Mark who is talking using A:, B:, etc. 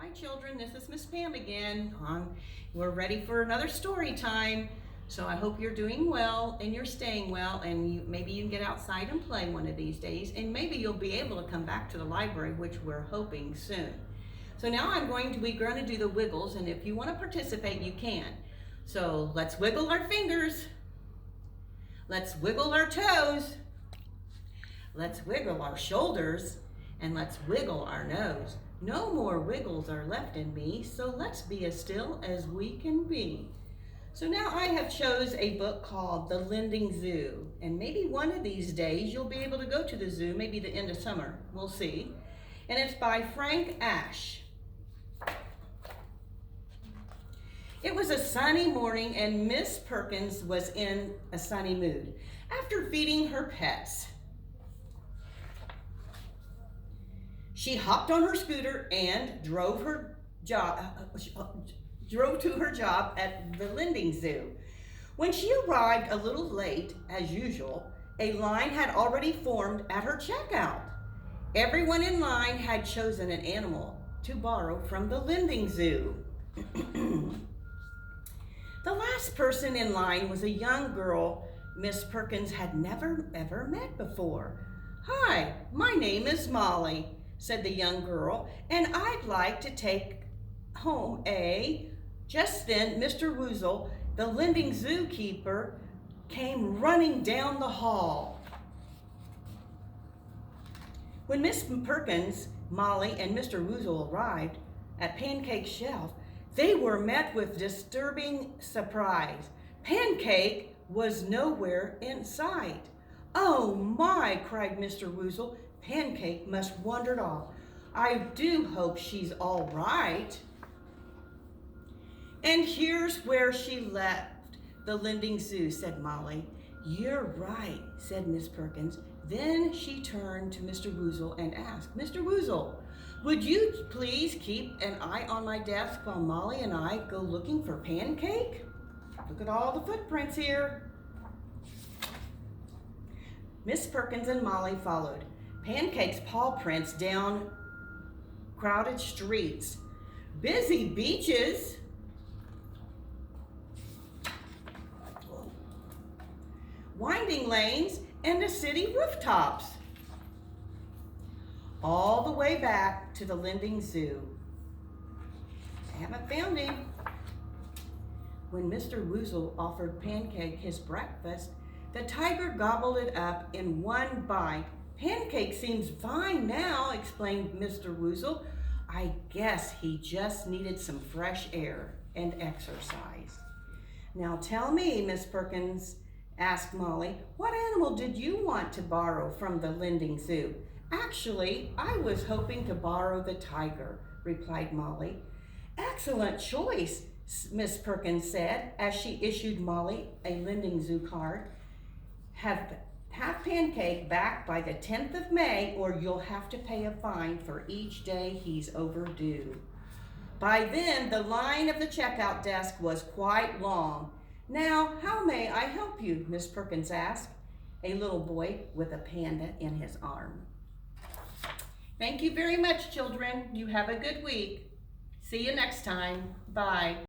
A: Hi children, this is Miss Pam again. We're ready for another story time. So I hope you're doing well and you're staying well, and maybe you can get outside and play one of these days, and maybe you'll be able to come back to the library, which we're hoping soon. So now we're going to do the wiggles, and if you want to participate, you can. So let's wiggle our fingers. Let's wiggle our toes. Let's wiggle our shoulders, and let's wiggle our nose. No more wiggles are left in me, so let's be as still as we can be. So now I have chose a book called The Lending Zoo, and maybe one of these days you'll be able to go to the zoo, maybe the end of summer, we'll see. And it's by Frank Ash. It was a sunny morning and Miss Perkins was in a sunny mood after feeding her pets. She hopped on her scooter and drove to her job at the Lending Zoo. When she arrived a little late, as usual, a line had already formed at her checkout. Everyone in line had chosen an animal to borrow from the Lending Zoo. The last person in line was a young girl Miss Perkins had never ever met before. "Hi, my name is Molly," said the young girl, "and I'd like to take home a..." Just then, Mr. Woozle, the Lending zookeeper, came running down the hall. When Miss Perkins, Molly, and Mr. Woozle arrived at Pancake's shelf, they were met with disturbing surprise. Pancake was nowhere in sight. "Oh my," cried Mr. Woozle. "Pancake must have wandered off. I do hope she's all right." "And here's where she left the Lending Zoo," said Molly. "You're right," said Miss Perkins. Then she turned to Mr. Woozle and asked, "Mr. Woozle, would you please keep an eye on my desk while Molly and I go looking for Pancake? Look at all the footprints here." Miss Perkins and Molly followed Pancake's paw prints down crowded streets, busy beaches, winding lanes, and the city rooftops, all the way back to the Lending Zoo. "I haven't found him." When Mr. Woozle offered Pancake his breakfast, the tiger gobbled it up in one bite. "Pancake seems fine now," explained Mr. Woozle. "I guess he just needed some fresh air and exercise." "Now tell me, Miss Perkins," asked Molly, "what animal did you want to borrow from the Lending Zoo?" "Actually, I was hoping to borrow the tiger," replied Molly. "Excellent choice," Miss Perkins said as she issued Molly a Lending Zoo card. Have Pancake back by the 10th of May or you'll have to pay a fine for each day he's overdue." By then, the line of the checkout desk was quite long. "Now, how may I help you?" Miss Perkins asked a little boy with a panda in his arm. Thank you very much, children. You have a good week. See you next time. Bye.